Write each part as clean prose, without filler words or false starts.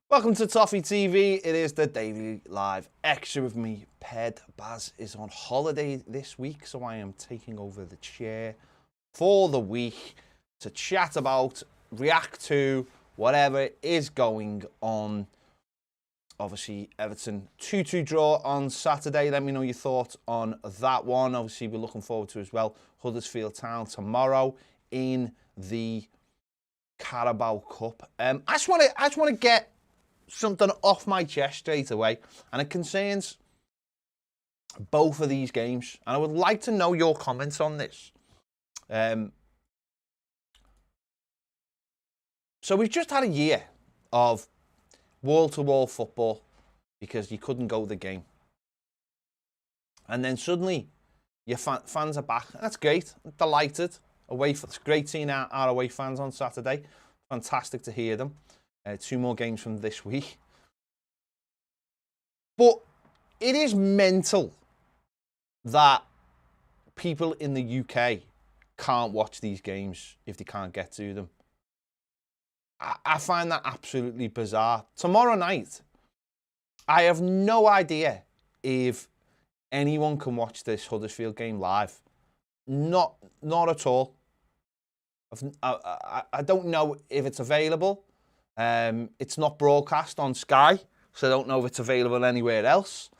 Welcome to Toffee TV. It is the daily live extra with me, Ped. Baz is on holiday this week, so I am taking over the chair for the week to chat about, react to, whatever is going on. Obviously, Everton 2-2 draw on Saturday. Let me know your thoughts on that one. Obviously, we're looking forward to as well Huddersfield Town tomorrow in the Carabao Cup. I just want to get something off my chest straight away, and it concerns both of these games, and I would like to know your comments on this. So we've just had a year of wall-to-wall football because you couldn't go the game, and then suddenly your fans are back. That's great. I'm delighted. It's great seeing our away fans on Saturday. Fantastic to hear them. 2 more games from this week. But it is mental that people in the UK can't watch these games if they can't get to them. I find that absolutely bizarre. Tomorrow night, I have no idea if anyone can watch this Huddersfield game live. Not at all. I don't know if it's available. It's not broadcast on Sky, so I don't know if it's available anywhere else.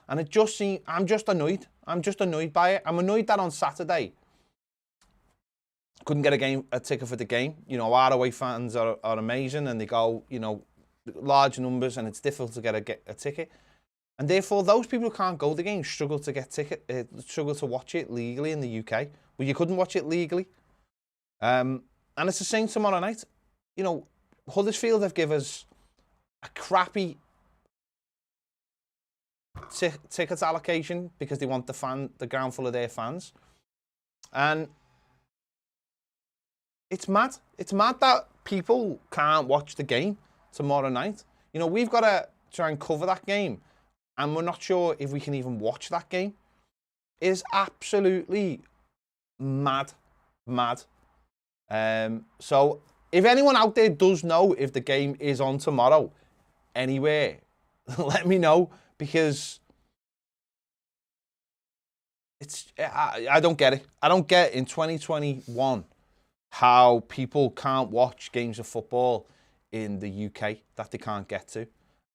And it just seems, I'm just annoyed. I'm just annoyed by it. I'm annoyed that on Saturday, couldn't get a ticket for the game. You know, our away fans are amazing, and they go, you know, large numbers, and it's difficult to get a ticket. And therefore, those people who can't go to the game struggle to watch it legally in the UK. Well, you couldn't watch it legally. And it's the same tomorrow night. You know, Huddersfield have given us a crappy ticket allocation because they want the ground full of their fans. And it's mad. It's mad that people can't watch the game tomorrow night. You know, we've got to try and cover that game, and we're not sure if we can even watch that game. It is absolutely mad. So if anyone out there does know if the game is on tomorrow anywhere, let me know, because I don't get it. I don't get in 2021 how people can't watch games of football in the UK that they can't get to.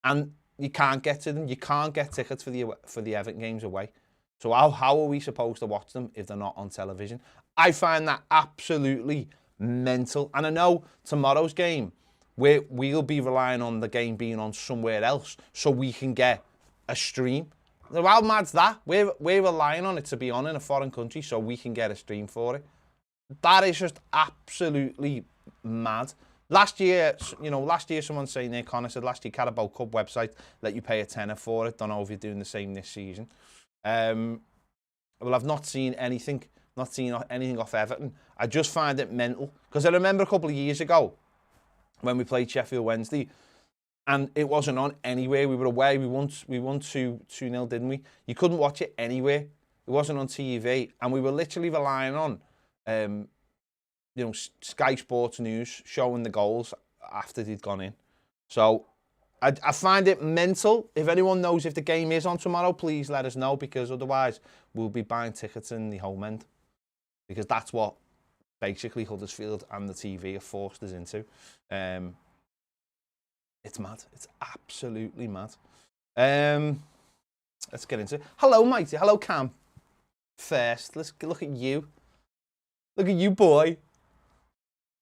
And you can't get to them. You can't get tickets for the Everton games away. So how are we supposed to watch them if they're not on television? I find that absolutely mental. And I know tomorrow's game, we'll be relying on the game being on somewhere else so we can get a stream. How mad's that? We're relying on it to be on in a foreign country so we can get a stream for it. That is just absolutely mad. Last year someone's saying, Nick Connor said, last year Carabao Cup website let you pay a tenner for it. Don't know if you're doing the same this season. Well, I've not seen anything off Everton. I just find it mental, because I remember a couple of years ago when we played Sheffield Wednesday, and it wasn't on anywhere. We were away. We won 2-0, didn't we? You couldn't watch it anywhere. It wasn't on TV, and we were literally relying on, Sky Sports News showing the goals after they'd gone in. So I find it mental. If anyone knows if the game is on tomorrow, please let us know, because otherwise we'll be buying tickets in the home end, because that's what basically Huddersfield and the TV have forced us into. It's mad. It's absolutely mad. Let's get into it. Hello, Mighty. Hello, Cam. First, let's look at you. Look at you, boy.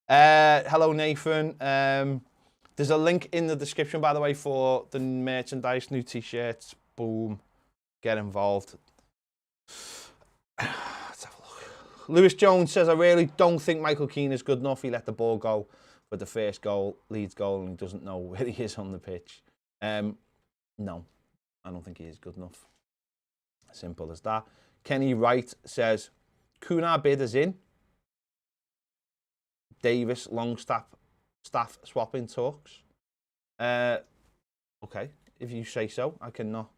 Hello, Nathan. There's a link in the description, by the way, for the merchandise, new t-shirts. Boom. Get involved. Let's have a look. Lewis Jones says, I really don't think Michael Keane is good enough. He let the ball go with the first goal, Leeds goal, and he doesn't know where he is on the pitch. No, I don't think he is good enough. Simple as that. Kenny Wright says, Kunar bid is in. Davis, Longstaff, staff swapping talks. Okay, if you say so, I cannot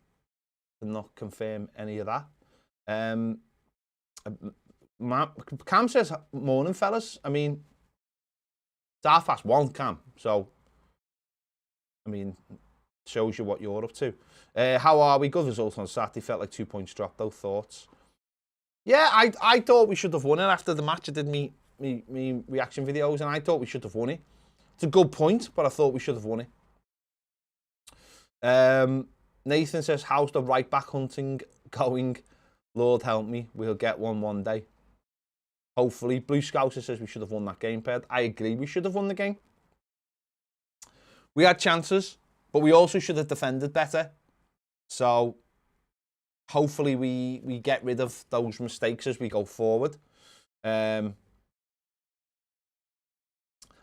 confirm any of that. Cam says, morning, fellas. I mean, it's 1:30, Cam. So, I mean, shows you what you're up to. How are we? Good result on Saturday. Felt like 2 points dropped, though. Thoughts? Yeah, I thought we should have won it after the match. I did me reaction videos, and I thought we should have won it. It's a good point, but I thought we should have won it. Nathan says, how's the right back hunting going? Lord help me, we'll get one day. Hopefully. Blue Scouser says we should have won that game, Ped. I agree, we should have won the game. We had chances, but we also should have defended better. So hopefully we get rid of those mistakes as we go forward.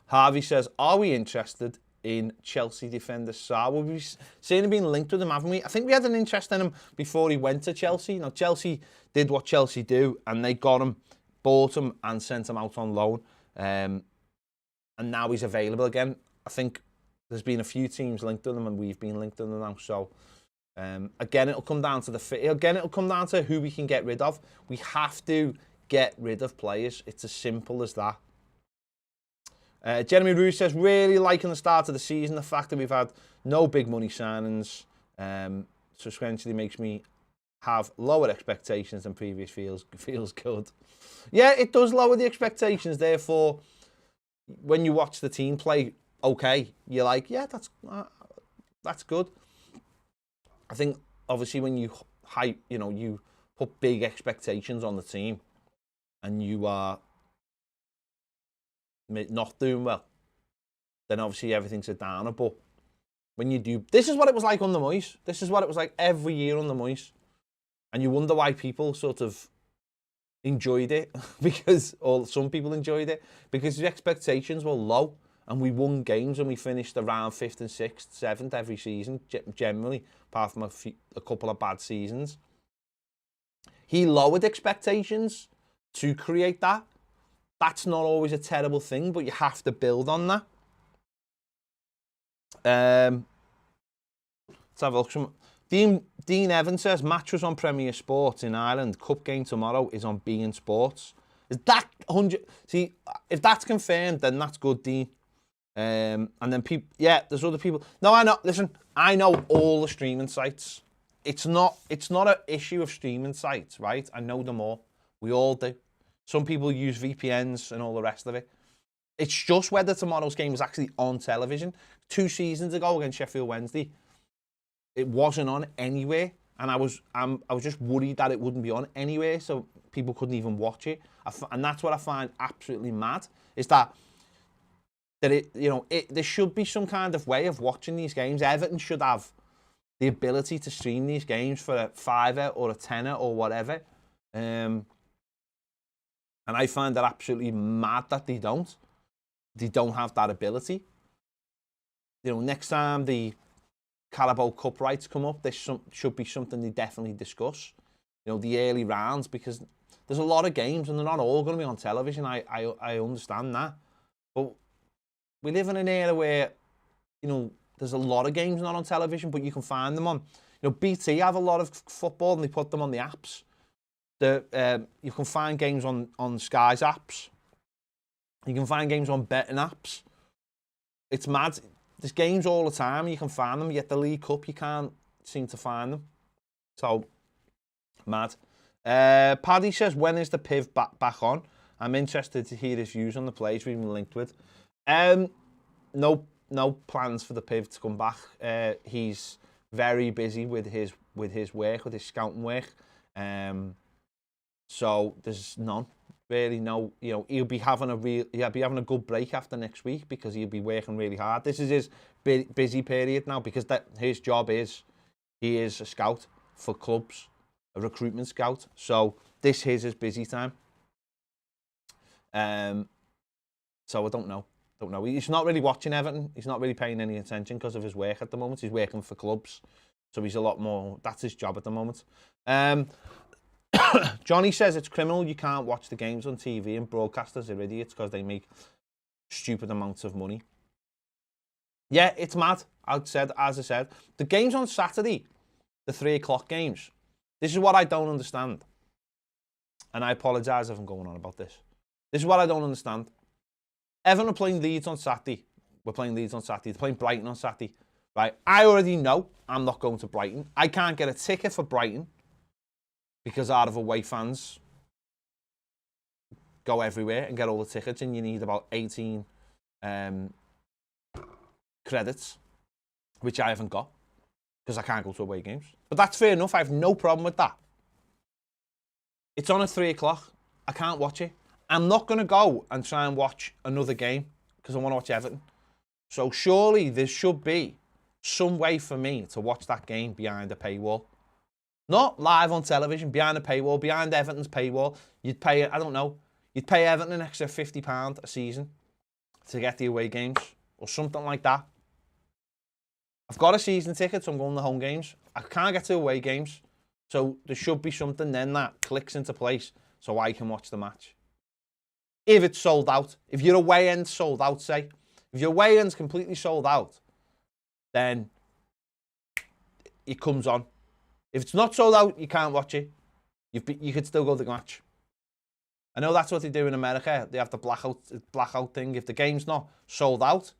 Harvey says, are we interested in Chelsea defender Sarr? Well, we've seen him being linked with him, haven't we? I think we had an interest in him before he went to Chelsea. Now, Chelsea did what Chelsea do, and they got him, bought him, and sent him out on loan. And now he's available again. I think there's been a few teams linked with him, and we've been linked with him now. So, again, it'll come down to the fit. Again, it'll come down to who we can get rid of. We have to get rid of players. It's as simple as that. Jeremy Rue says, really liking the start of the season, the fact that we've had no big money signings, subsequently makes me have lower expectations than previous feels good. Yeah, it does lower the expectations, therefore, when you watch the team play, okay, you're like, yeah, that's good. I think, obviously, when you you put big expectations on the team, and you are not doing well, then obviously everything's a downer. But when you do, this is what it was like on the Moyes. This is what it was like every year on the Moyes. And you wonder why people sort of enjoyed it, or some people enjoyed it, because the expectations were low, and we won games and we finished around 5th and 6th, 7th every season, generally, apart from a couple of bad seasons. He lowered expectations to create that. That's not always a terrible thing, but you have to build on that. Let's have a look. Dean Evans says, match was on Premier Sports in Ireland. Cup game tomorrow is on beIN Sports. Is that 100? See, if that's confirmed, then that's good, Dean. And then people, yeah, there's other people. No, I know. Listen, I know all the streaming sites. It's not an issue of streaming sites, right? I know them all. We all do. Some people use VPNs and all the rest of it. It's just whether tomorrow's game is actually on television. 2 seasons ago against Sheffield Wednesday, it wasn't on anywhere, and I was just worried that it wouldn't be on anywhere, so people couldn't even watch it. And that's what I find absolutely mad, is that there should be some kind of way of watching these games. Everton should have the ability to stream these games for a £5 or a £10 or whatever. And I find that absolutely mad that they don't. They don't have that ability. Next time the Carabao Cup rights come up, this should be something they definitely discuss. The early rounds, because there's a lot of games and they're not all going to be on television. I understand that. But we live in an era where, there's a lot of games not on television, but you can find them on. BT have a lot of football and they put them on the apps. You can find games on Sky's apps. You can find games on betting apps. It's mad. There's games all the time. You can find them. Yet the League Cup, you can't seem to find them. So, mad. Paddy says, when is the PIV back on? I'm interested to hear his views on the players we've been linked with. No plans for the PIV to come back. He's very busy with his work, with his scouting work. So there's none, really. No, he'll be having a good break after next week, because he'll be working really hard. This is his busy period now, because his job is, he is a scout for clubs, a recruitment scout. So this is his busy time. So I don't know. He's not really watching Everton. He's not really paying any attention because of his work at the moment. He's working for clubs. So he's a lot more, that's his job at the moment. Johnny says it's criminal you can't watch the games on TV, and broadcasters are idiots because they make stupid amounts of money. Yeah, it's mad. As I said, the games on Saturday, the 3 o'clock games, this is what I don't understand. And I apologise if I'm going on about this. This is what I don't understand. Everton are playing Leeds on Saturday. We're playing Leeds on Saturday. They're playing Brighton on Saturday. right? I already know I'm not going to Brighton. I can't get a ticket for Brighton because out of away fans go everywhere and get all the tickets, and you need about 18 credits, which I haven't got because I can't go to away games. But that's fair enough. I have no problem with that. It's on at 3 o'clock. I can't watch it. I'm not going to go and try and watch another game because I want to watch Everton. So surely there should be some way for me to watch that game behind a paywall. Not live on television, behind a paywall, behind Everton's paywall. You'd pay, I don't know, you'd pay Everton an extra £50 a season to get the away games or something like that. I've got a season ticket, so I'm going to home games. I can't get to away games. So there should be something then that clicks into place so I can watch the match. If it's sold out, if your away end's sold out, say, if your away end's completely sold out, then it comes on. If it's not sold out, you can't watch it. You could still go to the match. I know that's what they do in America. They have the blackout thing. If the game's not sold out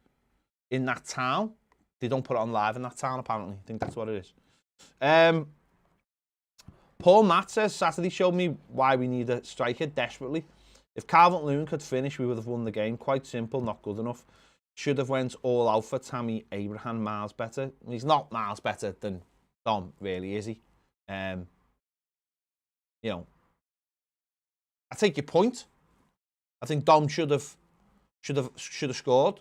in that town, they don't put it on live in that town, apparently. I think that's what it is. Paul Matt says, Saturday showed me why we need a striker desperately. If Calvert-Lewin could finish, we would have won the game. Quite simple, not good enough. Should have went all out for Tammy Abraham, miles better. He's not miles better than Dom, really, is he? You know, I take your point. I think Dom should have scored.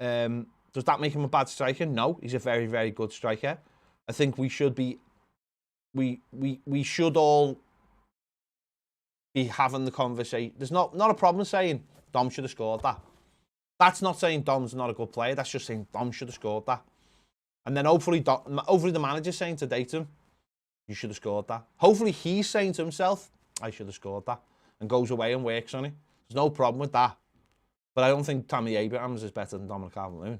Does that make him a bad striker? No, he's a very, very good striker. I think we should be, we should all be having the conversation. There's not a problem saying Dom should have scored that. That's not saying Dom's not a good player. That's just saying Dom should have scored that. And then hopefully the manager's saying today to him, you should have scored that. Hopefully he's saying to himself, I should have scored that. And goes away and works on it. There's no problem with that. But I don't think Tammy Abrahams is better than Dominic Calvert-Lewin.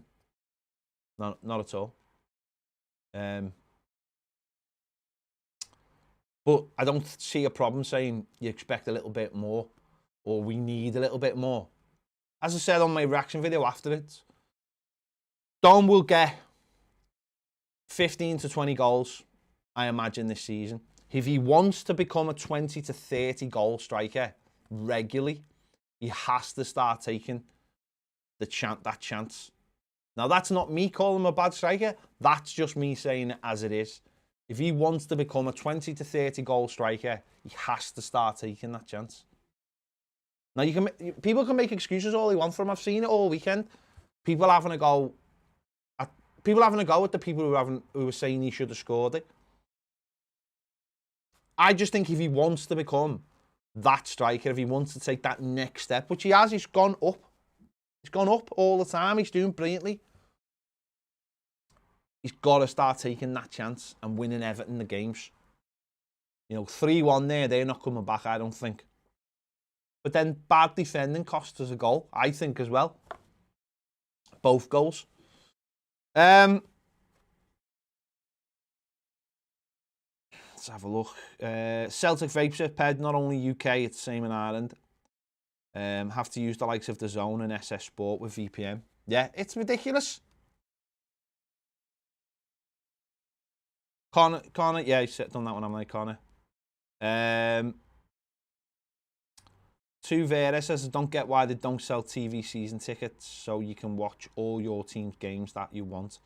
Not at all. But I don't see a problem saying you expect a little bit more or we need a little bit more. As I said on my reaction video after it, Dom will get 15 to 20 goals, I imagine, this season. If he wants to become a 20 to 30 goal striker regularly, he has to start taking that chance. Now, that's not me calling him a bad striker. That's just me saying it as it is. If he wants to become a 20 to 30 goal striker, he has to start taking that chance. Now, people can make excuses all they want for him. I've seen it all weekend. People having a go at the people who were saying he should have scored it. I just think if he wants to become that striker, if he wants to take that next step, which he has, he's gone up. He's gone up all the time. He's doing brilliantly. He's got to start taking that chance and winning Everton the games. You know, 3-1 there, they're not coming back, I don't think. But then bad defending cost us a goal, I think, as well. Both goals. Let's have a look. Celtic Vapes Ped, not only UK, it's the same in Ireland. Have to use the likes of the Zone and SS Sport with VPN. Yeah, it's ridiculous. Connor, yeah, he's done that one, I'm like, Connor. Two Vera says, I don't get why they don't sell TV season tickets so you can watch all your team's games that you want.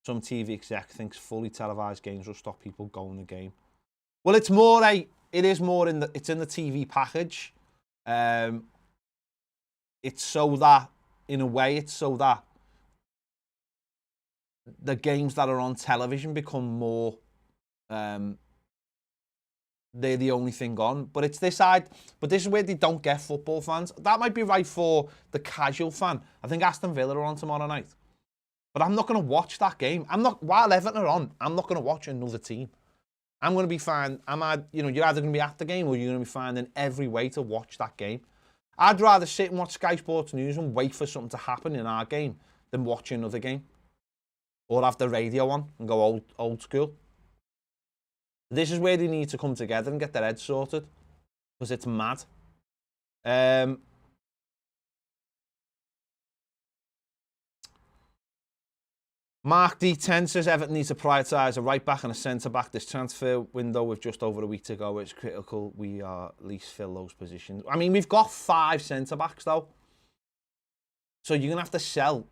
Some TV exec thinks fully televised games will stop people going the game. Well, it's in the TV package. It's so that, in a way, it's so that the games that are on television become more, they're the only thing on. But it's this side, but this is where they don't get football fans. That might be right for the casual fan. I think Aston Villa are on tomorrow night. But I'm not going to watch that game. While Everton are on, I'm not going to watch another team. I'm going to be fine. You're either going to be at the game or you're going to be finding every way to watch that game. I'd rather sit and watch Sky Sports News and wait for something to happen in our game than watch another game. Or have the radio on and go old school. This is where they need to come together and get their heads sorted. Because it's mad. Mark D10 says Everton needs to prioritise a right back and a centre back. This transfer window with just over a week to go, it's critical we are at least fill those positions. I mean, we've got 5 centre backs though, so you're gonna have to sell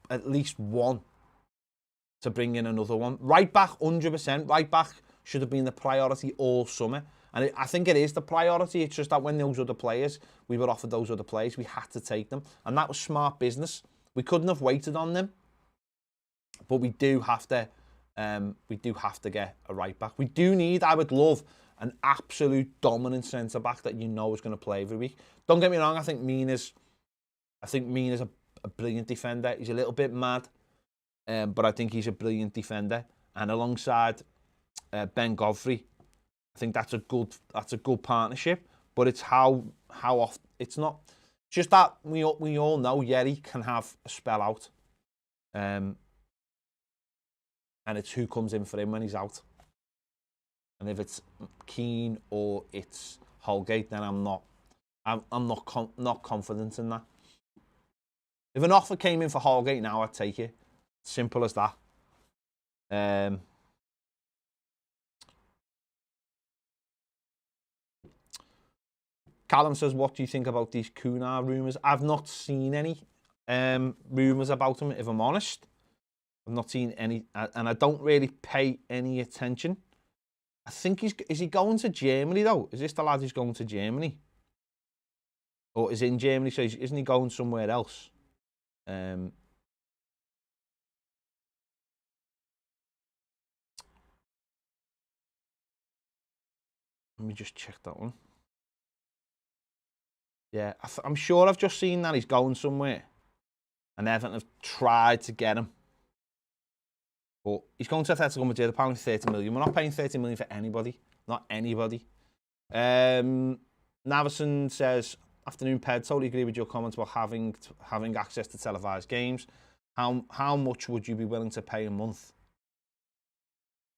at least one to bring in another one. Right back, 100%. Right back should have been the priority all summer, and I think it is the priority. It's just that when those other players, we were offered those other players, we had to take them, and that was smart business. We couldn't have waited on them. But we do have to get a right back. We do need, I would love, an absolute dominant centre back that you know is going to play every week. Don't get me wrong, I think Mina's a brilliant defender. He's a little bit mad, but I think he's a brilliant defender. And alongside Ben Godfrey, I think that's a good partnership. But it's how often, it's not just that we all know Yerry can have a spell out. And it's who comes in for him when he's out. And if it's Keane or it's Holgate, then I'm not confident in that. If an offer came in for Holgate now, I'd take it. Simple as that. Callum says, what do you think about these Kunar rumours? I've not seen any rumours about him, if I'm honest. I've not seen any, and I don't really pay any attention. I think is he going to Germany though? Is this the lad who's going to Germany? Or is in Germany, so isn't he going somewhere else? Let me just check that one. Yeah, I'm sure I've just seen that he's going somewhere. And Everton have tried to get him. But he's going to Atletico Madrid, apparently 30 million. We're not paying 30 million for anybody. Not anybody. Navison says, afternoon, Ped, totally agree with your comments about having access to televised games. How much would you be willing to pay a month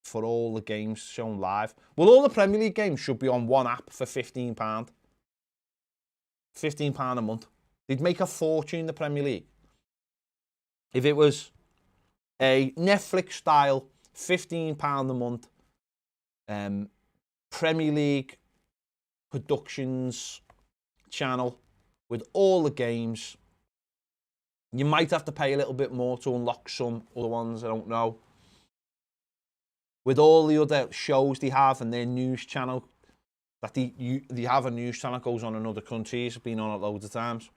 for all the games shown live? Well, all the Premier League games should be on one app for £15. £15 a month. They'd make a fortune, the Premier League. If it was a Netflix style, £15 a month, Premier League Productions channel with all the games. You might have to pay a little bit more to unlock some other ones, I don't know. With all the other shows they have and their news channel, that they have a news channel that goes on in other countries, been on it loads of times.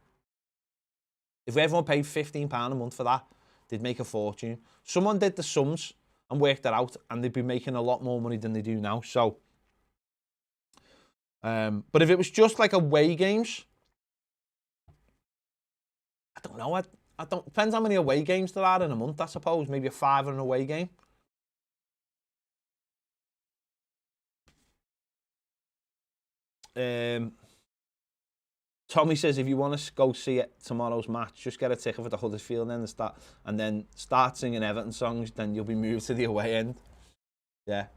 If everyone paid £15 a month for that, they'd make a fortune. Someone did the sums and worked it out, and they'd be making a lot more money than they do now. So, but if it was just like away games, I don't know. I don't. Depends how many away games there are in a month, I suppose. Maybe a 5 an away game. Tommy says, if you want to go see it tomorrow's match, just get a ticket for the Huddersfield end and then start singing Everton songs, then you'll be moved to the away end. Yeah.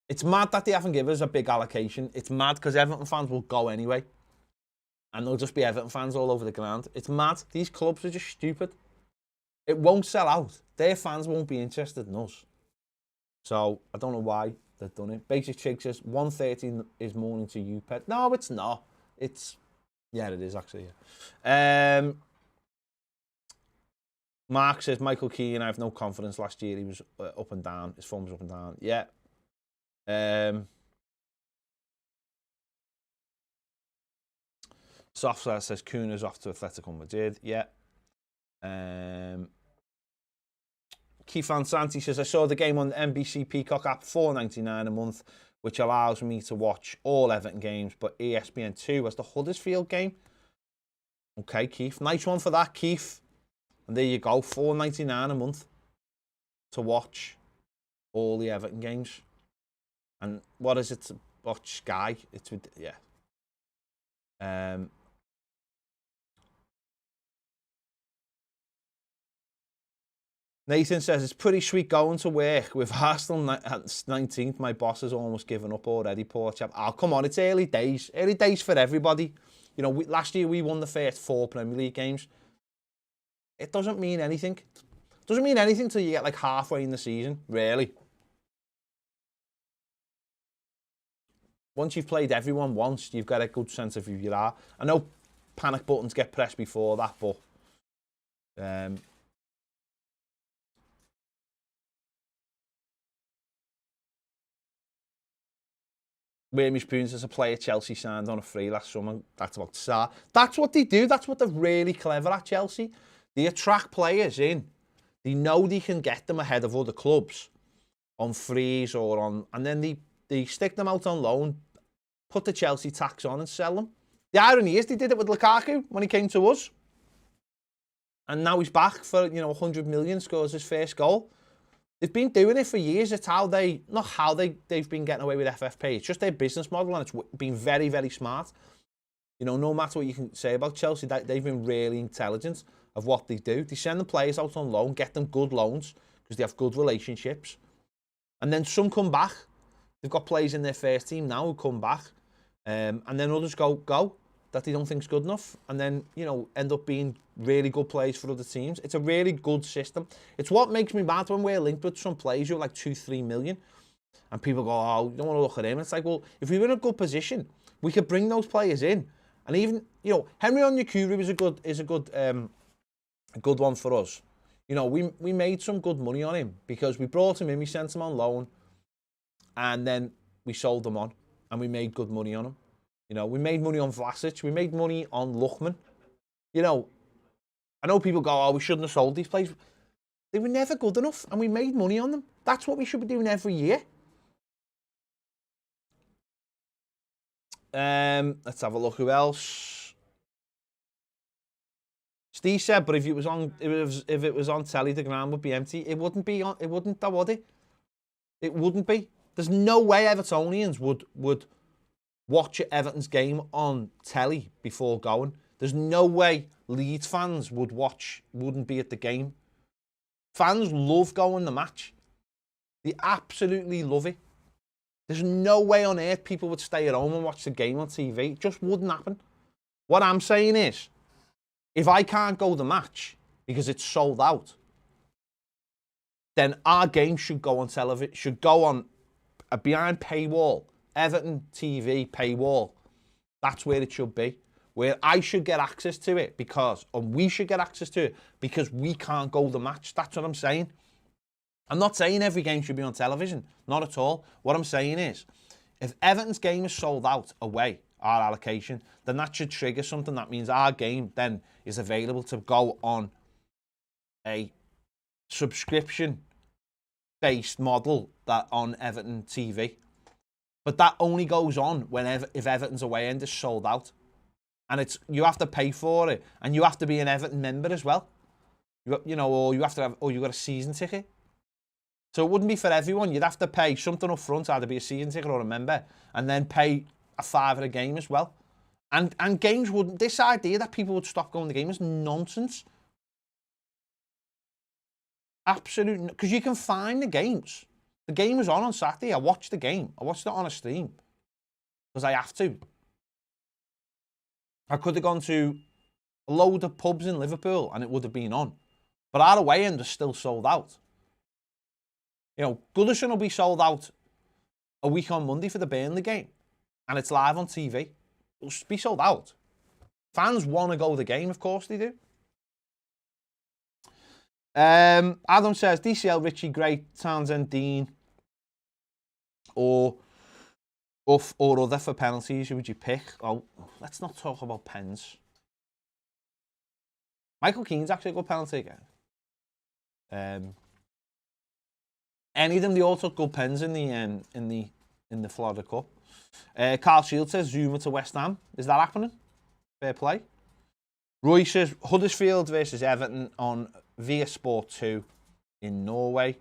It's mad that they haven't given us a big allocation. It's mad because Everton fans will go anyway. And there'll just be Everton fans all over the ground. It's mad. These clubs are just stupid. It won't sell out. Their fans won't be interested in us. So, I don't know why they've done it. Basic Chick says, 1:30 is morning to you, Pet. No, it's not. Yeah, it is actually. Yeah. Mark says, Michael Keane, I have no confidence. Last year he was up and down. His form was up and down. Yeah. Software says, Kuna's off to Atletico Madrid. Yeah. Keith Van Santi says, I saw the game on the NBC Peacock app, $4.99 a month, which allows me to watch all Everton games, but ESPN2 has the Huddersfield game. Okay, Keith. Nice one for that, Keith. And there you go, $4.99 a month to watch all the Everton games. And what is it to watch Sky? It's, yeah. Nathan says, it's pretty sweet going to work. With Arsenal at 19th, my boss has almost given up already, poor chap. Oh, come on, it's early days. Early days for everybody. You know, last year we won the first 4 Premier League games. it doesn't mean anything. It doesn't mean anything till you get like halfway in the season, really. Once you've played everyone once, you've got a good sense of who you are. I know panic buttons get pressed before that, but Wormy Spoons as a player Chelsea signed on a free last summer. That's about to start. That's what they do. That's what they're really clever at, Chelsea. They attract players in. They know they can get them ahead of other clubs on frees or on... And then they stick them out on loan, put the Chelsea tax on and sell them. The irony is they did it with Lukaku when he came to us. And now he's back for, 100 million, scores his first goal. They've been doing it for years. It's how they've been getting away with FFP. It's just their business model, and it's been very, very smart. No matter what you can say about Chelsea, they've been really intelligent of what they do. They send the players out on loan, get them good loans, because they have good relationships. And then some come back. They've got players in their first team now who come back. And then others go that they don't think's good enough. And then, end up being really good players for other teams. It's a really good system. It's what makes me mad when we're linked with some players who are like 2-3 million. And people go, oh, you don't want to look at him. It's like, well, if we were in a good position, we could bring those players in. And even, Henry Onyekuru is a good one for us. We made some good money on him because we brought him in, we sent him on loan, and then we sold him on, and we made good money on him. We made money on Vlasic, we made money on Lookman. I know people go, oh, we shouldn't have sold these players. They were never good enough, and we made money on them. That's what we should be doing every year. Let's have a look. Who else? Steve said, but if it was on telly, the ground would be empty. It wouldn't be on. It wouldn't, though, would it? It wouldn't be. There's no way Evertonians would watch Everton's game on telly before going. There's no way Leeds fans wouldn't be at the game. Fans love going to the match. They absolutely love it. There's no way on earth people would stay at home and watch the game on TV. It just wouldn't happen. What I'm saying is, if I can't go to the match because it's sold out, then our game should go on television, should go on a behind paywall, Everton TV paywall. That's where it should be. Where I should get access to it and we should get access to it because we can't go to the match. That's what I'm saying. I'm not saying every game should be on television. Not at all. What I'm saying is, if Everton's game is sold out away, our allocation, then that should trigger something. That means our game then is available to go on a subscription-based model that on Everton TV. But that only goes on if Everton's away end is sold out. And you have to pay for it, and you have to be an Everton member as well. Or you got a season ticket. So it wouldn't be for everyone. You'd have to pay something up front, either be a season ticket or a member, and then pay a $5 a game as well. And games wouldn't. This idea that people would stop going to the game is nonsense. Absolutely, because you can find the games. The game was on Saturday. I watched the game. I watched it on a stream because I have to. I could have gone to a load of pubs in Liverpool and it would have been on. But our away end is still sold out. Goodison will be sold out a week on Monday for the Burnley game. And it's live on TV. It'll be sold out. Fans want to go to the game, of course they do. Adam says, DCL, Richie, Gray, Townsend, Dean, or other for penalties. Who would you pick? Oh, let's not talk about pens. Michael Keane's actually a good penalty again. Any of them, they all took good pens in the Florida Cup. Carl Shield says Zuma to West Ham. Is that happening? Fair play. Roy says Huddersfield versus Everton on via Sport 2 in Norway.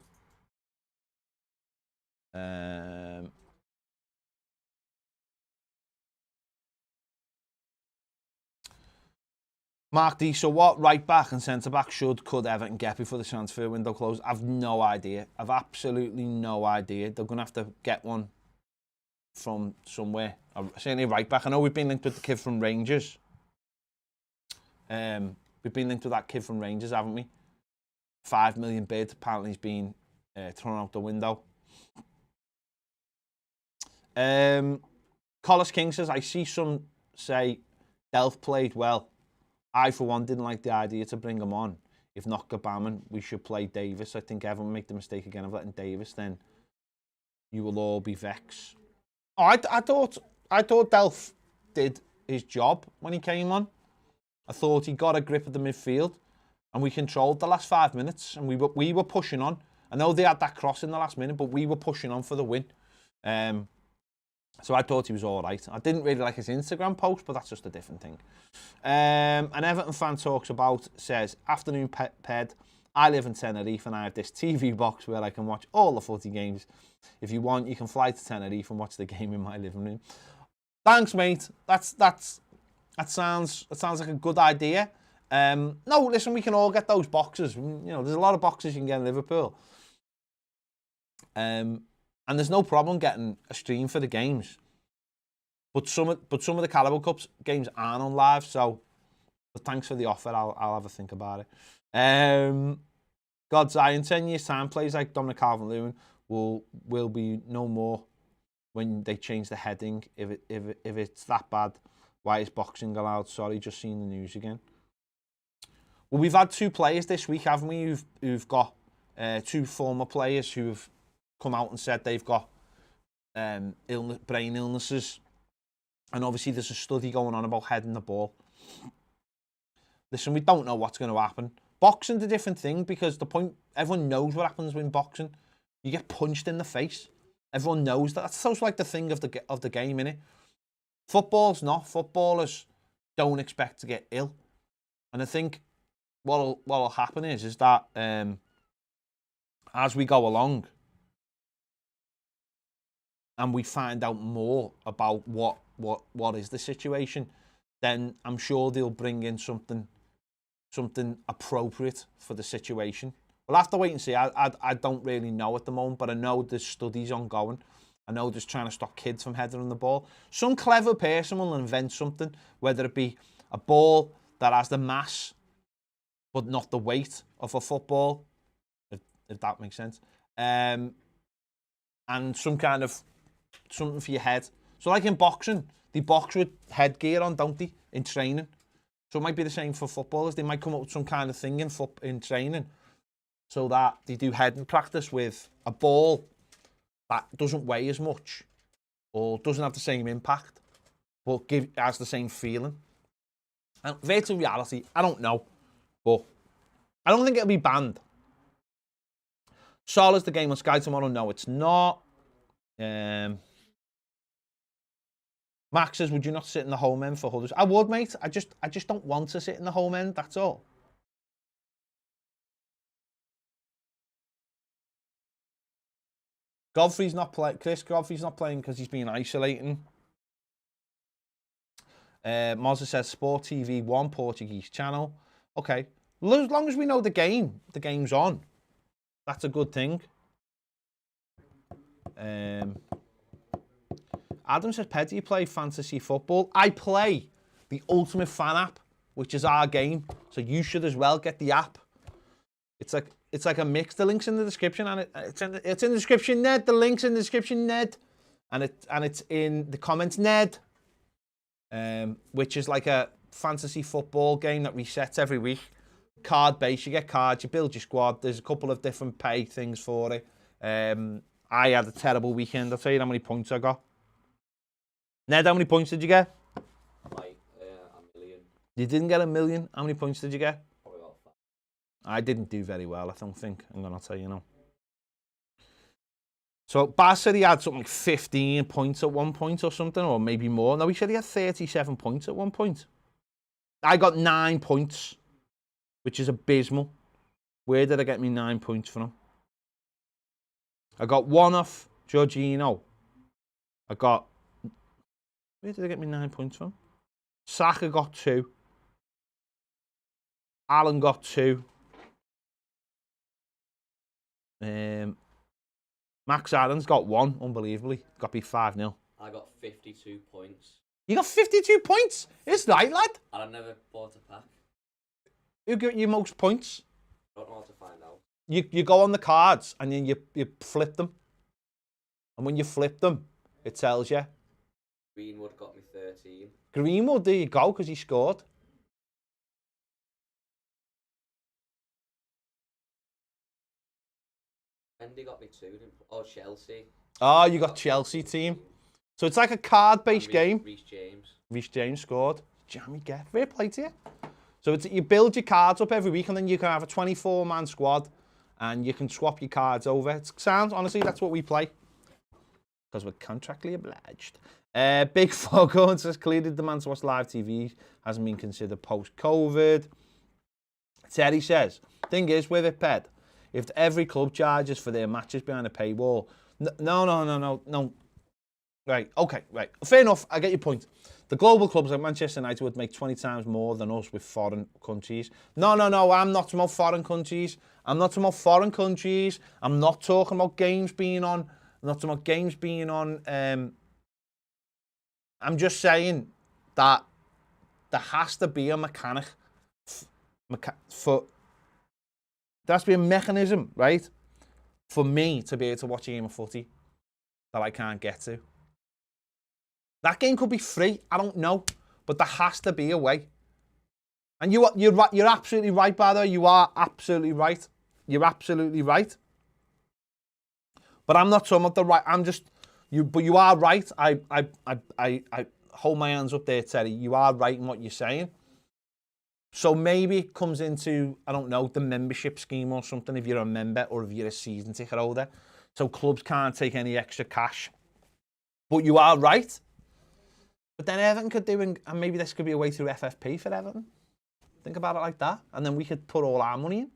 Mark D, so what right back and centre back could Everton get before the transfer window closes? I've no idea. I've absolutely no idea. They're going to have to get one from somewhere. Certainly right back. I know we've been linked with the kid from Rangers. We've been linked with that kid from Rangers, haven't we? 5 million bid. Apparently he's been thrown out the window. Collis King says, I see some say Delph played well. I, for one, didn't like the idea to bring him on. If not Gbamin, we should play Davis. I think everyone make the mistake again of letting Davis, then you will all be vexed. Oh, I thought Delph did his job when he came on. I thought he got a grip of the midfield and we controlled the last 5 minutes and we were pushing on. I know they had that cross in the last minute, but we were pushing on for the win. So I thought he was all right. I didn't really like his Instagram post, but that's just a different thing. An Everton fan says, afternoon Ped, I live in Tenerife and I have this TV box where I can watch all the footy games. If you want, you can fly to Tenerife and watch the game in my living room. Thanks, mate. That sounds like a good idea. No, listen, we can all get those boxes. You know, there's a lot of boxes you can get in Liverpool. And there's no problem getting a stream for the games. But some of the Carabao Cups games aren't on live, so but thanks for the offer. I'll have a think about it. God's eye, in 10 years' time, players like Dominic Calvert-Lewin will be no more when they change the heading. If it's that bad, why is boxing allowed? Sorry, just seen the news again. Well, we've had 2 players this week, haven't we? Who've got 2 former players who've come out and said they've got brain illnesses. And obviously there's a study going on about heading the ball. Listen, we don't know what's going to happen. Boxing's a different thing because everyone knows what happens when boxing. You get punched in the face. Everyone knows that. That's sort of like the thing of the game, innit? Football's not. Footballers don't expect to get ill. And I think what'll happen is that as we go along, and we find out more about what is the situation, then I'm sure they'll bring in something appropriate for the situation. We'll have to wait and see. I don't really know at the moment, but I know there's studies ongoing. I know there's trying to stop kids from heading the ball. Some clever person will invent something, whether it be a ball that has the mass but not the weight of a football, if that makes sense, and some kind of something for your head. So like in boxing, they box with headgear on, don't they, in training? So it might be the same for footballers. They might come up with some kind of thing in training so that they do heading practice with a ball that doesn't weigh as much or doesn't have the same impact, but has the same feeling. And virtual reality, I don't know, but I don't think it'll be banned. Sol is the game on Sky tomorrow. No, it's not. Max says, would you not sit in the home end for Huddersfield? I would, mate. I just don't want to sit in the home end, that's all. Godfrey's not playing. Chris Godfrey's not playing because he's been isolating. Mozza says, Sport TV 1 Portuguese channel. Okay. As long as we know the game's on. That's a good thing. Adam says, Ped, do you play fantasy football? I play the Ultimate Fan app, which is our game. So you should as well get the app. It's like a mix. The link's in the description, and it's in the description, Ned. The link's in the description, Ned, and it's in the comments, Ned. Which is like a fantasy football game that resets every week. Card based, you get cards, you build your squad. There's a couple of different pay things for it. I had a terrible weekend. I'll tell you how many points I got. Ned, how many points did you get? Like a million. You didn't get a million? How many points did you get? Probably about 5. I didn't do very well, I don't think. I'm going to tell you now. So, Baz said he had something like 15 points at one point or something, or maybe more. No, he said he had 37 points at one point. I got 9 points, which is abysmal. Where did I get me 9 points from? I got 1 off Jorginho. Where did I get me 9 points from? Saka got 2. Alan got 2. Max Adams got 1, unbelievably. Got beat 5-0. I got 52 points. You got 52 points? It's right, lad. And I never bought a pack. Who get you most points? I don't know how to find out. You go on the cards and then you flip them. And when you flip them, it tells you. Greenwood got me 13. Greenwood, there you go, because he scored. Mendy got me 2. Oh, Chelsea. Oh, you got Chelsea team. So it's like a card-based game. Reece James scored. Jammy get fair play to you. So you build your cards up every week and then you can have a 24-man squad and you can swap your cards over. It sounds, honestly, that's what we play. Because we're contractually obliged. Big Fogo says, clearly the demand to watch live TV hasn't been considered post-COVID. Terry says, thing is with it, Ped, if every club charges for their matches behind a paywall, no. Right, okay, right. Fair enough, I get your point. The global clubs like Manchester United would make 20 times more than us with foreign countries. No, I'm not talking about foreign countries. I'm not talking about games being on. I'm not talking about games being on. I'm just saying that there has to be a mechanic for... There has to be a mechanism, right, for me to be able to watch a game of footy that I can't get to. That game could be free, I don't know, but there has to be a way. And you're absolutely right, by the way. You are absolutely right. You're absolutely right. But I'm not talking about the right. But you are right. I hold my hands up there, Terry. You are right in what you're saying. So maybe it comes into, I don't know, the membership scheme or something if you're a member or if you're a season ticket holder. So clubs can't take any extra cash. But you are right. But then Everton could do, and maybe this could be a way through FFP for Everton. Think about it like that. And then we could put all our money in.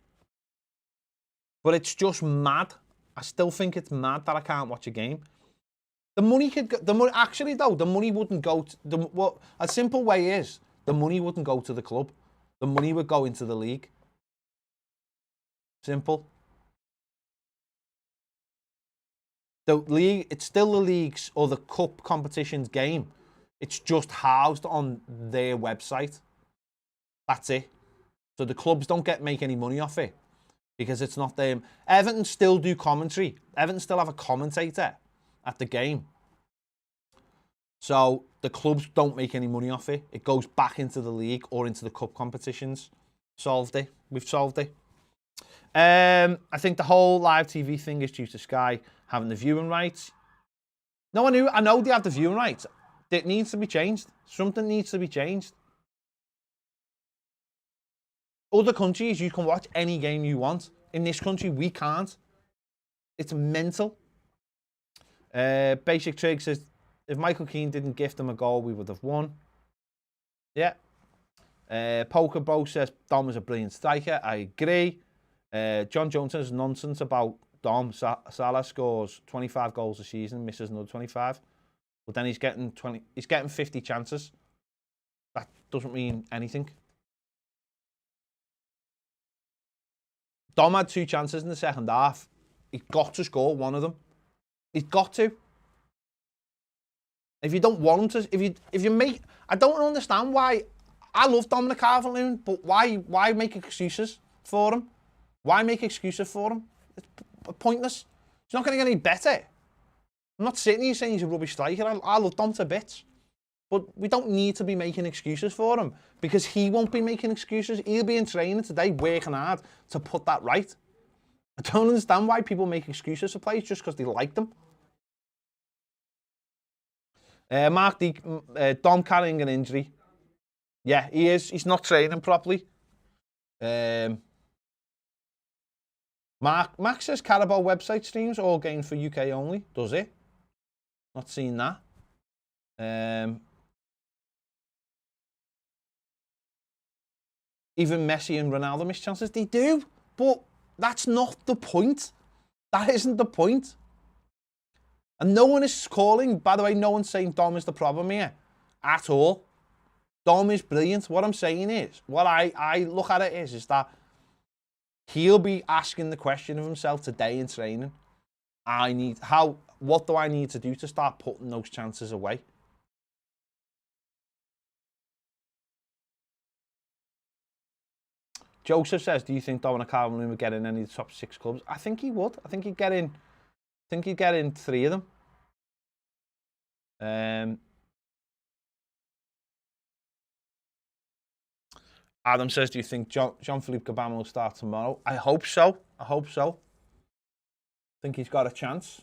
But it's just mad. I still think it's mad that I can't watch a game. The money could go, the money wouldn't go to, a simple way is, the money wouldn't go to the club. The money would go into the league. Simple. The league, it's still the league's or the cup competition's game. It's just housed on their website. That's it. So the clubs don't make any money off it because it's not them. Everton still do commentary. Everton still have a commentator at the game. So the clubs don't make any money off it. It goes back into the league or into the cup competitions. Solved it. We've solved it. I think the whole live TV thing is due to Sky having the viewing rights. No, I know they have the viewing rights. It needs to be changed. Something needs to be changed. Other countries, you can watch any game you want. In this country, we can't. It's mental. Basic Trig says, if Michael Keane didn't gift them a goal, we would have won. Yeah. Poker Bo says, Dom is a brilliant striker. I agree. John Jones says nonsense about Dom. Salah scores 25 goals a season, misses another 25. But then he's getting 50 chances. That doesn't mean anything. Dom had 2 chances in the second half. He got to score one of them. He's got to. If you don't want him to, if you make, I don't understand why. I love Dominic Calvert-Lewin, but why make excuses for him? Why make excuses for him? It's pointless. He's not going to get any better. I'm not sitting here saying he's a rubbish striker. I love Dom to bits. But we don't need to be making excuses for him because he won't be making excuses. He'll be in training today, working hard to put that right. I don't understand why people make excuses for players just because they like them. Mark D, Dom carrying an injury. Yeah, he is. He's not training properly. Max says Carabao website streams all games for UK only. Does it? Not seen that. Even Messi and Ronaldo miss chances. They do, but that's not the point. That isn't the point. And no one is calling, by the way, no one's saying Dom is the problem here at all. Dom is brilliant. What I'm saying is, what I look at it is that he'll be asking the question of himself today in training. What do I need to do to start putting those chances away? Joseph says, do you think Dominic Calvert-Lewin would get in any of the top 6 clubs? I think he would. I think he'd get in. I think he'd get in 3 of them. Adam says, do you think Jean-Philippe Gbamin will start tomorrow? I hope so. I hope so. I think he's got a chance.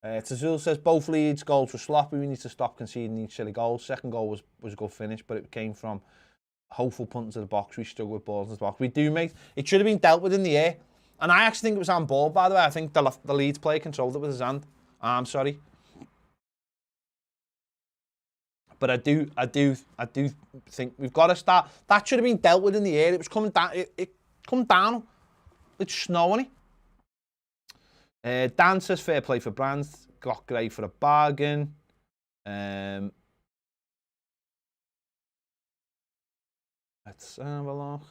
Tazul says, both Leeds goals were sloppy. We need to stop conceding these silly goals. Second goal was a good finish, but it came from hopeful punt into the box. We struggled with balls in the box. We do, mate. It should have been dealt with in the air. And I actually think it was on ball, by the way. I think the Leeds player controlled it with his hand. I'm sorry. But I do think we've got to start. That should have been dealt with in the air. It was coming down. It come down. It's snowing. Dan says fair play for Brands. Got Gray for a bargain. Let's have a look.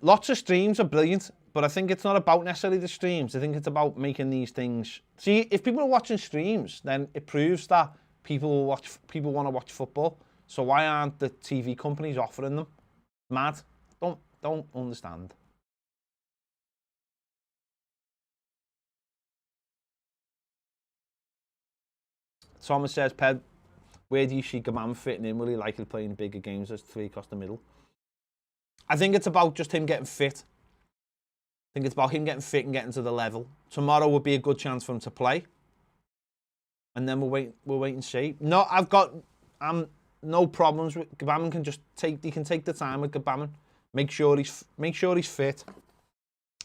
Lots of streams are brilliant, but I think it's not about necessarily the streams. I think it's about making these things. See, if people are watching streams, then it proves that people want to watch football. So why aren't the TV companies offering them? Mad. Don't understand. Thomas says, Ped, where do you see Gbamin fitting in? Will he likely play in bigger games as 3 across the middle? I think it's about just him getting fit. I think it's about him getting fit and getting to the level. Tomorrow would be a good chance for him to play. And then we'll wait and see. No, I've got no problems with Gbamin. He can take the time with Gbamin. Make sure he's fit.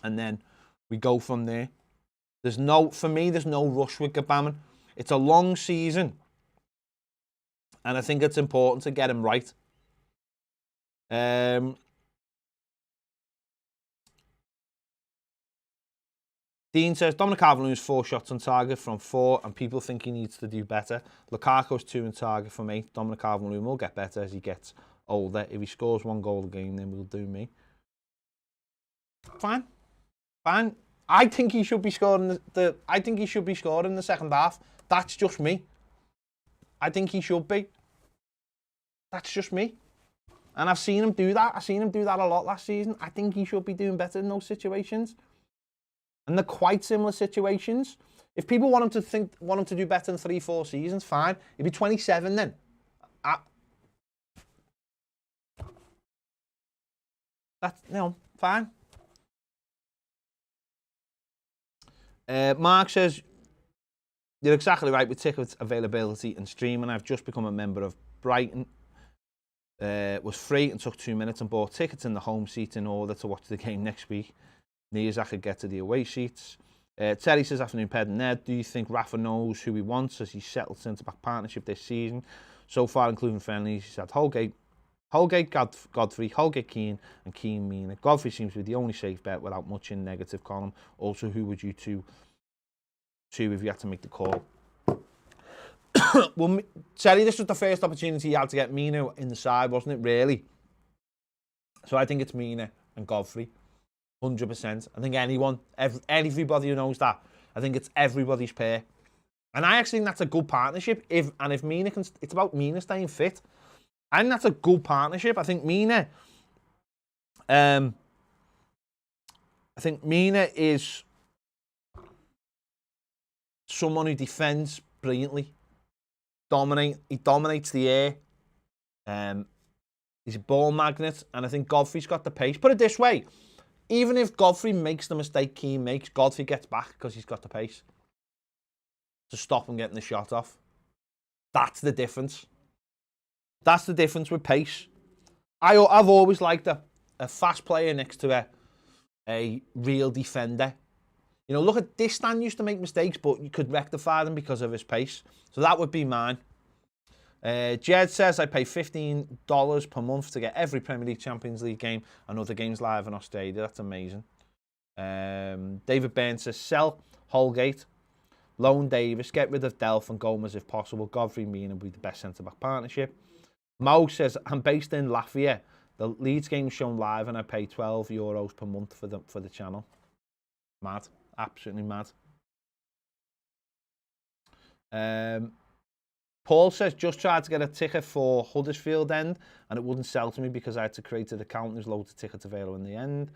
And then we go from there. For me, there's no rush with Gbamin. It's a long season. And I think it's important to get him right. Dean says, Dominic Calvert-Lewin's 4 shots on target from 4, and people think he needs to do better. Lukaku's 2 on target from 8. Dominic Calvert-Lewin will get better as he gets older. If he scores 1 goal a game, then we'll do me. Fine. I think he should be scoring I think he should be scoring in the second half. That's just me. I think he should be. That's just me. And I've seen him do that. I've seen him do that a lot last season. I think he should be doing better in those situations. And they're quite similar situations. If people want him to do better in 3-4 seasons, fine. He'd be 27 then. That's, fine. Mark says, you're exactly right with tickets availability and streaming. I've just become a member of Brighton. Was free and took 2 minutes and bought tickets in the home seat in order to watch the game next week. Nears I could get to the away seats. Terry says, afternoon, Ped and Ned. Do you think Rafa knows who he wants as he settles centre-back partnership this season? So far, including friendlies, he's had Holgate, Godfrey, Holgate, Keane, and Keane Mina. Godfrey seems to be the only safe bet without much in negative column. Also, who would you two if you had to make the call? Well, Terry, this was the first opportunity he had to get Mina in the side, wasn't it, really? So I think it's Mina and Godfrey. 100%. I think everybody who knows that, I think it's everybody's pair. And I actually think that's a good partnership. If Mina can, it's about Mina staying fit. I think that's a good partnership. I think Mina is someone who defends brilliantly. He dominates the air. He's a ball magnet, and I think Godfrey's got the pace. Put it this way. Even if Godfrey makes the mistake Keane makes, Godfrey gets back because he's got the pace to stop him getting the shot off. That's the difference. That's the difference with pace. I've always liked a fast player next to a real defender. You know, look at this. Stan used to make mistakes, but you could rectify them because of his pace. So that would be mine. Jed says, I pay $15 per month to get every Premier League, Champions League game and other games live in Australia. That's amazing. David Byrne says, sell Holgate, loan Davis, get rid of Delph and Gomez if possible. Godfrey Mina will be the best centre-back partnership. Mo says, I'm based in Latvia. The Leeds game is shown live and I pay €12 per month for the channel. Mad. Absolutely mad. Paul says, just tried to get a ticket for Huddersfield end and it wouldn't sell to me because I had to create an account. There's loads of tickets available in the end.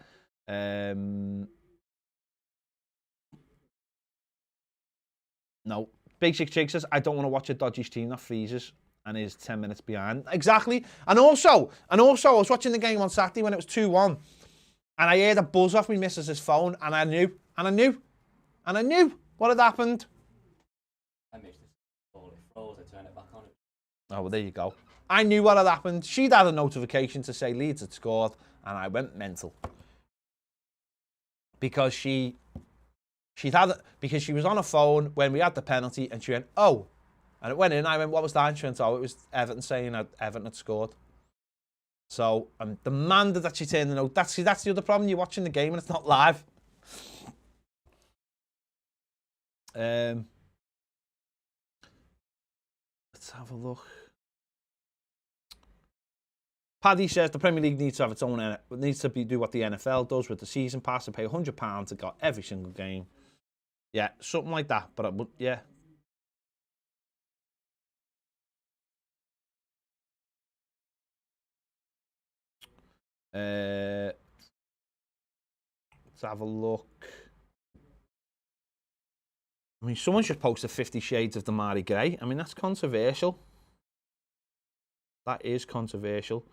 No. Basic Jake says, I don't want to watch a dodgy stream that freezes and is 10 minutes behind. Exactly. And also, I was watching the game on Saturday when it was 2-1 and I heard a buzz off my missus's phone and I knew what had happened. I missed this ball. It froze. I turned it back on. Oh, well, there you go. I knew what had happened. She'd had a notification to say Leeds had scored, and I went mental. Because she was on her phone when we had the penalty, and she went, oh. And it went in, I went, what was that? And she went, oh, it was Everton saying that Everton had scored. So I'm demanded that she turn the note. That's the other problem. You're watching the game and it's not live. Let's have a look. Paddy says the Premier League needs to have its own, do what the NFL does with the season pass and pay £100 to go every single game. Yeah, something like that. But yeah. Let's have a look. I mean, someone should post a 50 Shades of Damari Gray. I mean, that's controversial. That is controversial.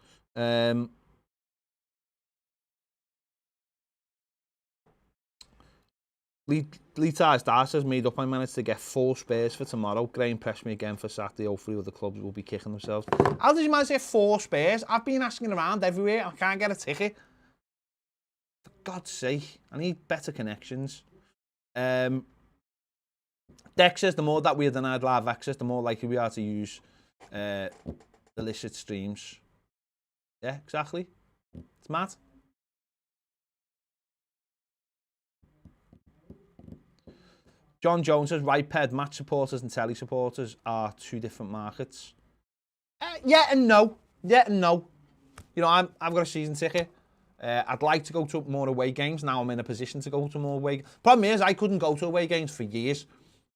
Lee Ties Dar says, made up I managed to get 4 spares for tomorrow. Graham pressed me again for Saturday. Hopefully other clubs will be kicking themselves. How did you manage to get 4 spares? I've been asking around everywhere. I can't get a ticket. For God's sake, I need better connections. Dex says, the more that we're denied live access, the more likely we are to use illicit streams. Yeah, exactly. It's mad. John Jones says, right, Ped, match supporters and telly supporters are 2 different markets. Yeah and no. Yeah and no. You know, I've got a season ticket. I'd like to go to more away games. Now I'm in a position to go to more away. Problem is, I couldn't go to away games for years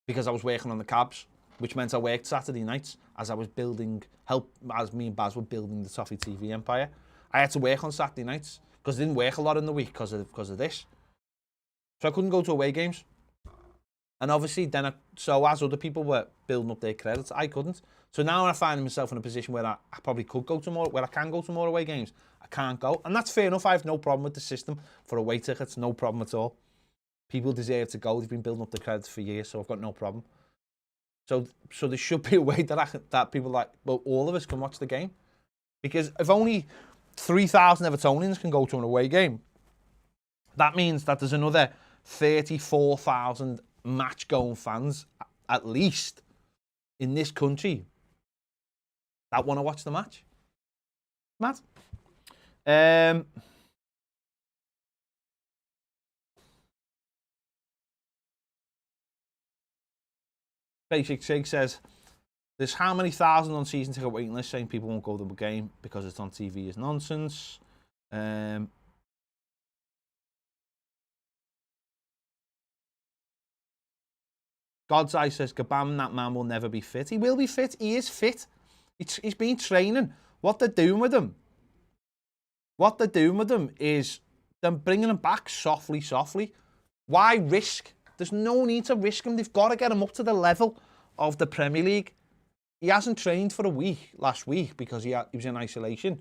because I was working on the cabs, which meant I worked Saturday nights as I was as me and Baz were building the Toffee TV empire. I had to work on Saturday nights because I didn't work a lot in the week because of this. So I couldn't go to away games. And obviously, so as other people were building up their credits, I couldn't. So now I find myself in a position where I probably could go to more, where I can go to more away games. I can't go. And that's fair enough. I have no problem with the system for away tickets. No problem at all. People deserve to go. They've been building up the credits for years, so I've got no problem. So there should be a way that people all of us can watch the game. Because if only 3,000 Evertonians can go to an away game, that means that there's another 34,000 match-going fans, at least, in this country that want to watch the match. Mad. Basic Shake says, there's how many thousand on season ticket waiting list saying people won't go to the game because it's on TV is nonsense. God's Eye says, Gabam, that man will never be fit. He will be fit. He is fit. He's been training. What they're doing with him is them bringing him back softly. Why risk? There's no need to risk him. They've got to get him up to the level of the Premier League. He hasn't trained for a week last week because he was in isolation.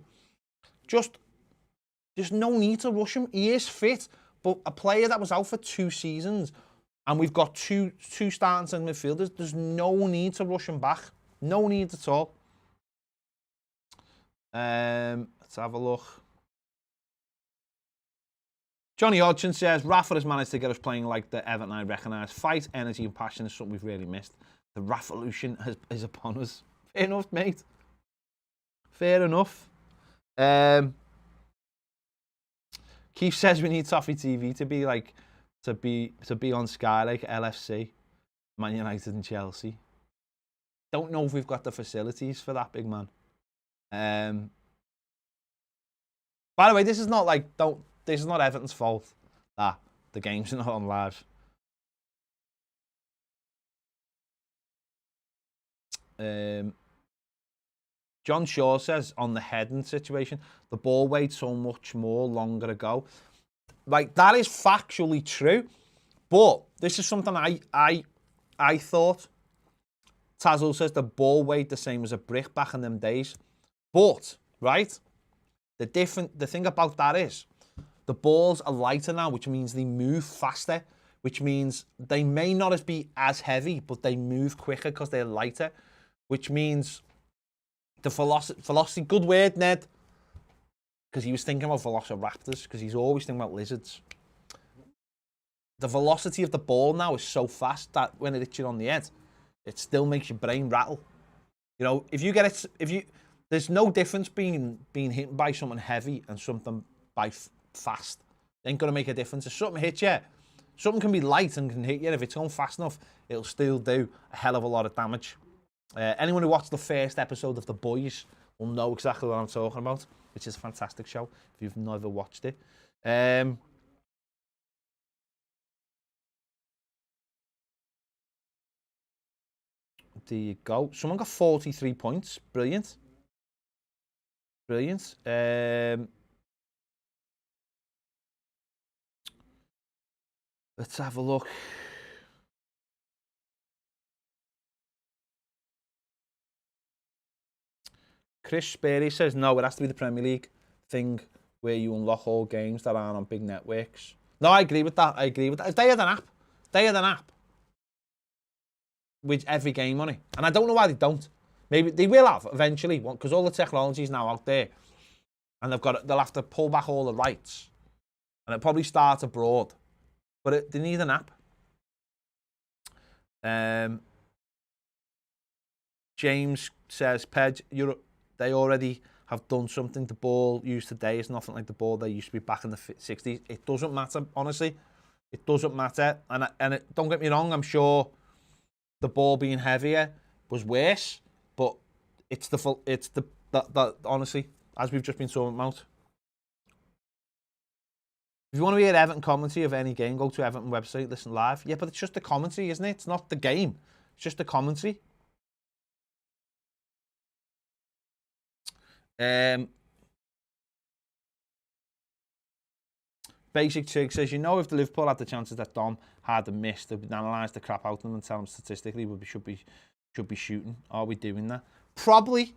There's no need to rush him. He is fit, but a player that was out for 2 seasons and we've got two starting centre midfielders, there's no need to rush him back. No need at all. Let's have a look. Johnny Hodgson says, Rafa has managed to get us playing like the Everton I recognise. Fight, energy and passion is something we've really missed. The Rafa-lution is upon us. Fair enough, mate. Fair enough. Keith says we need Toffee TV to be on Sky like LFC, Man United and Chelsea. Don't know if we've got the facilities for that, big man. By the way, this is not Everton's fault that the games are not on live. John Shaw says on the heading situation, the ball weighed so much more longer ago. Like, that is factually true, but this is something I thought. Tazzle says the ball weighed the same as a brick back in them days. But, right, the thing about that is the balls are lighter now, which means they move faster, which means they may not be as heavy, but they move quicker because they're lighter, which means the velocity, good word, Ned, because he was thinking about velociraptors, because he's always thinking about lizards. The velocity of the ball now is so fast that when it hits you on the head, it still makes your brain rattle. You know, if you get it, there's no difference being hit by something heavy and something by fast. It ain't gonna make a difference. If something hits you, something can be light and can hit you. If it's going fast enough, it'll still do a hell of a lot of damage. Anyone who watched the first episode of The Boys will know exactly what I'm talking about, which is a fantastic show if you've never watched it. There you go. Someone got 43 points. Brilliant. Brilliant. Let's have a look. Chris Sperry says, no, it has to be the Premier League thing where you unlock all games that aren't on big networks. No, I agree with that. If they had an app with every game on it. And I don't know why they don't. Maybe they will have eventually, because all the technology is now out there. And they'll have to pull back all the rights. And it'll probably start abroad. But they need an app. James says, Pedge, they already have done something. The ball used today is nothing like the ball they used to be back in the 60s. It doesn't matter, honestly. It doesn't matter. And don't get me wrong, I'm sure the ball being heavier was worse. But it's honestly, as we've just been talking about. If you want to hear Everton commentary of any game, go to Everton website, listen live. Yeah, but it's just the commentary, isn't it? It's not the game. It's just the commentary. Basic Chick says, you know, if the Liverpool had the chances that Dom had and missed, they would analyse the crap out of them and tell them statistically we should be shooting. Are we doing that? Probably.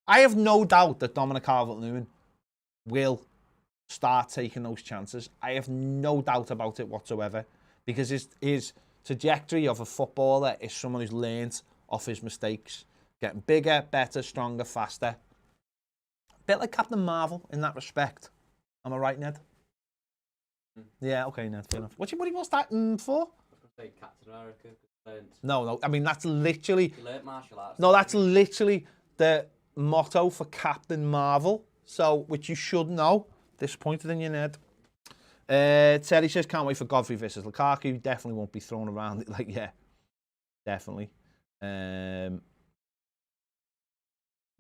I have no doubt that Dominic Calvert-Lewin will start taking those chances. I have no doubt about it whatsoever, because his trajectory of a footballer is someone who's learnt off his mistakes, getting bigger, better, stronger, faster. A bit like Captain Marvel in that respect. Am I right, Ned? Yeah, okay, Ned, fair enough. What was that for? I was Captain America. No, I mean, that's literally... He learnt martial arts. No, that's literally the motto for Captain Marvel, so, which you should know. Disappointed in you, Ned. Terry says, can't wait for Godfrey versus Lukaku. Definitely won't be thrown around. Like, yeah, definitely.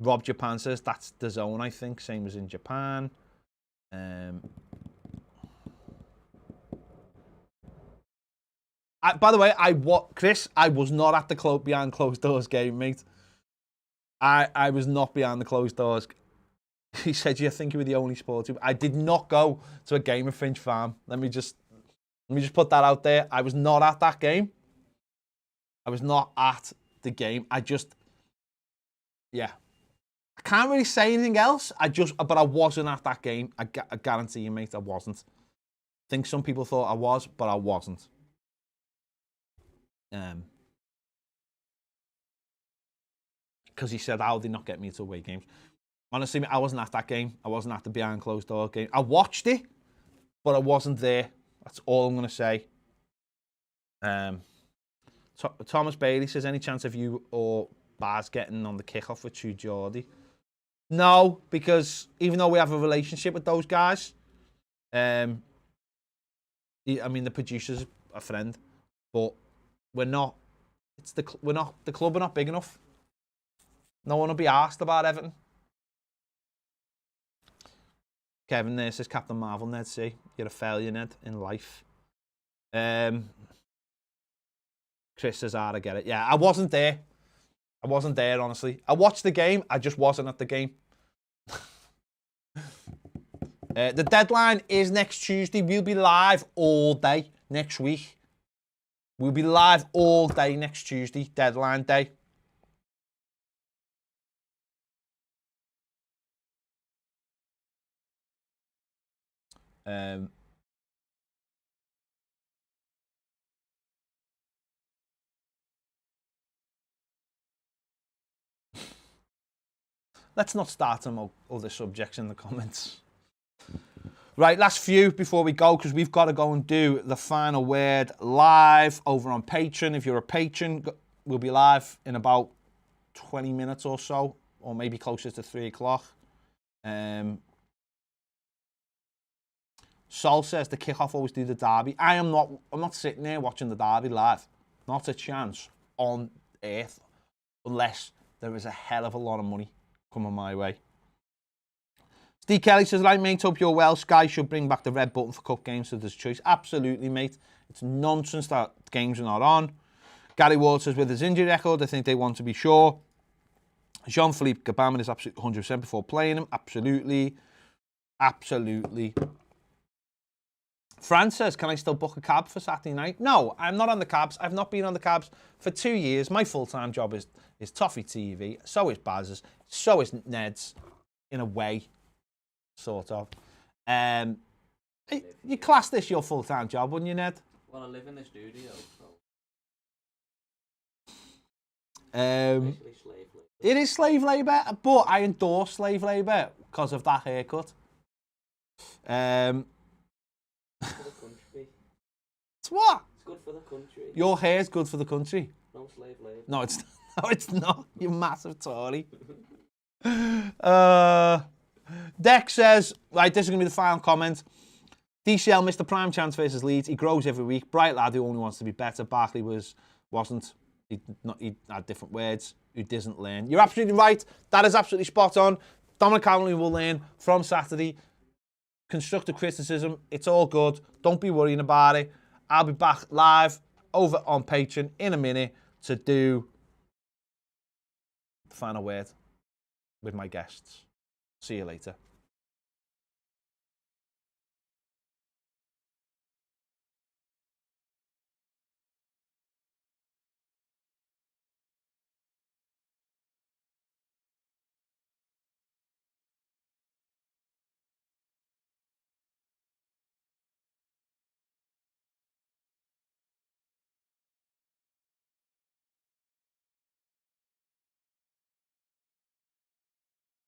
Rob Japan says, that's the zone, I think. Same as in Japan. By the way, Chris, I was not at the behind closed doors game, mate. I was not behind the closed doors. He said, you think you were the only sports. I did not go to a game of Finch Farm. Let me just put that out there. I was not at that game. I was not at the game. Yeah. I can't really say anything else. But I wasn't at that game. I guarantee you, mate, I wasn't. I think some people thought I was, but I wasn't. Because he said, how did they not get me to away games? Honestly, I wasn't at that game. I wasn't at the behind closed door game. I watched it, but I wasn't there. That's all I'm going to say. Thomas Bailey says, any chance of you or Baz getting on the kickoff with True Geordie? No, because even though we have a relationship with those guys, I mean, the producer's a friend, but we're not. The club are not big enough. No one will be asked about Everton. Kevin there says, Captain Marvel, Ned, see, you're a failure, Ned, in life. Chris says, I get it. Yeah, I wasn't there. I wasn't there, honestly. I watched the game. I just wasn't at the game. The deadline is next Tuesday. We'll be live all day next week. We'll be live all day next Tuesday, deadline day. Let's not start some other subjects in the comments. Right, last few before we go, because we've got to go and do the final word live over on Patreon. If you're a patron, we'll be live in about 20 minutes or so, or maybe closer to 3 o'clock. Sol says the kickoff always do the derby. I'm not sitting there watching the derby live. Not a chance on earth, unless there is a hell of a lot of money coming my way. Steve Kelly says, right, mate, hope you're well. Sky should bring back the red button for cup games so there's choice. Absolutely, mate. It's nonsense that games are not on. Gary Ward says, with his injury record, I think they want to be sure. Jean-Philippe Gabamon is absolutely 100% before playing him. Absolutely. Absolutely. Fran says, can I still book a cab for Saturday night? No, I'm not on the cabs. I've not been on the cabs for 2 years. My full-time job is Toffee TV. So is Baz's. So is Ned's, in a way, sort of. You class this your full-time job, wouldn't you, Ned? Well, I live in the studio, so... Basically slave labour. It is slave labour, but I endorse slave labour because of that haircut. For the country. It's what? It's good for the country. Your hair's good for the country. No slave labour. No, it's no, it's not. You massive Tory. Dex says, right, this is going to be the final comment. DCL missed the prime chance versus Leeds. He grows every week. Bright lad who only wants to be better. Barkley wasn't. He had different words. Who doesn't learn. You're absolutely right. That is absolutely spot on. Dominic Calvin will learn from Saturday. Constructive criticism. It's all good. Don't be worrying about it. I'll be back live over on Patreon in a minute to do the final word with my guests. See you later.